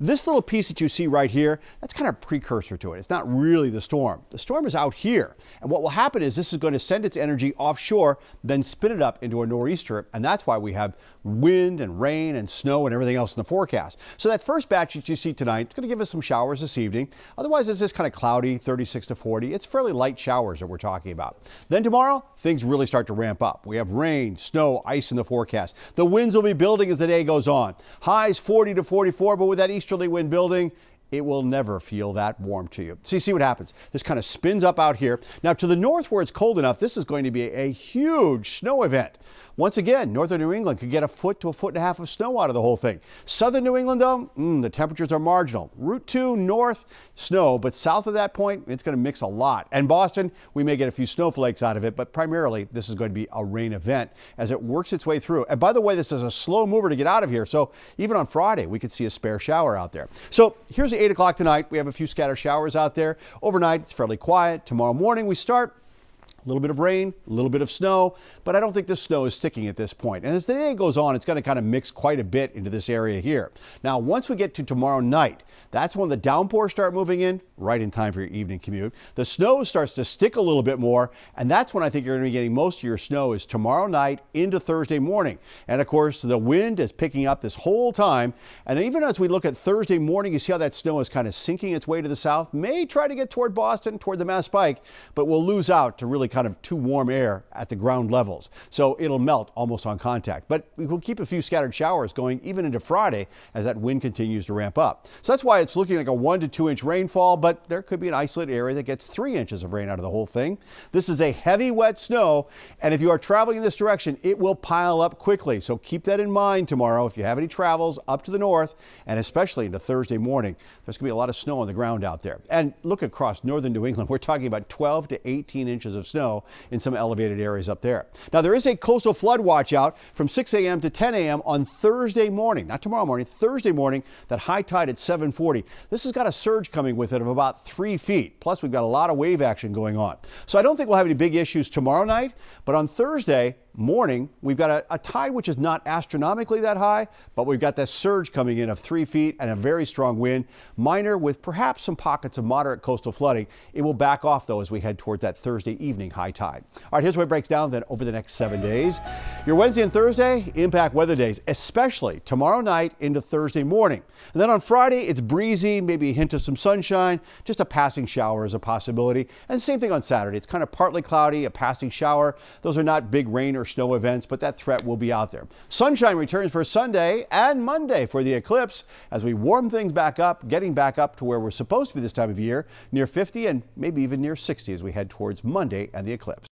This little piece that you see right here, that's kind of a precursor to it. It's not really the storm. The storm is out here. And what will happen is this is going to send its energy offshore, then spin it up into a nor'easter. And that's why we have wind and rain and snow and everything else in the forecast. So that first batch that you see tonight, it's going to give us some showers this evening. Otherwise, it's just kind of cloudy, 36 to 40. It's fairly light showers that we're talking about. Then tomorrow, things really start to ramp up. We have rain, snow, ice in the forecast. The winds will be building as the day goes on. Highs 40 to 44, but with that easterly wind building, it will never feel that warm to you. So you see what happens. This kind of spins up out here. Now to the north where it's cold enough, this is going to be a huge snow event. Once again, northern New England could get a foot to a foot and a half of snow out of the whole thing. Southern New England, though, the temperatures are marginal. Route 2 north, snow, but south of that point, it's going to mix a lot. And Boston, we may get a few snowflakes out of it, but primarily this is going to be a rain event as it works its way through. And by the way, this is a slow mover to get out of here. So even on Friday, we could see a spare shower out there. So here's the 8 o'clock tonight. We have a few scattered showers out there. Overnight, it's fairly quiet. Tomorrow morning, we start. A little bit of rain, a little bit of snow, but I don't think this snow is sticking at this point. And as the day goes on, it's going to kind of mix quite a bit into this area here. Now, once we get to tomorrow night, that's when the downpours start moving in, right in time for your evening commute. The snow starts to stick a little bit more, and that's when I think you're going to be getting most of your snow is tomorrow night into Thursday morning. And of course, the wind is picking up this whole time. And even as we look at Thursday morning, you see how that snow is kind of sinking its way to the south, may try to get toward Boston, toward the Mass Pike, but will lose out to really kind of too warm air at the ground levels. So it'll melt almost on contact. But we will keep a few scattered showers going even into Friday as that wind continues to ramp up. So that's why it's looking like a 1 to 2 inch rainfall, but there could be an isolated area that gets 3 inches of rain out of the whole thing. This is a heavy, wet snow, and if you are traveling in this direction, it will pile up quickly. So keep that in mind tomorrow if you have any travels up to the north, and especially into Thursday morning. There's going to be a lot of snow on the ground out there. And look across northern New England. We're talking about 12 to 18 inches of snow in some elevated areas up there. Now, there is a coastal flood watch out from 6 a.m. to 10 a.m. on Thursday morning, not tomorrow morning, Thursday morning, that high tide at 7:40. This has got a surge coming with it of about 3 feet. Plus, we've got a lot of wave action going on. So I don't think we'll have any big issues tomorrow night, but on Thursday morning, we've got a tide which is not astronomically that high, but we've got that surge coming in of 3 feet and a very strong wind, minor with perhaps some pockets of moderate coastal flooding. It will back off, though, as we head toward that Thursday evening high tide. All right, here's what it breaks down then over the next 7 days. Your Wednesday and Thursday, impact weather days, especially tomorrow night into Thursday morning. And then on Friday, it's breezy, maybe a hint of some sunshine, just a passing shower is a possibility. And same thing on Saturday. It's kind of partly cloudy, a passing shower. Those are not big rain or snow events, but that threat will be out there. Sunshine returns for Sunday and Monday for the eclipse as we warm things back up, getting back up to where we're supposed to be this time of year, near 50 and maybe even near 60 as we head towards Monday and the eclipse.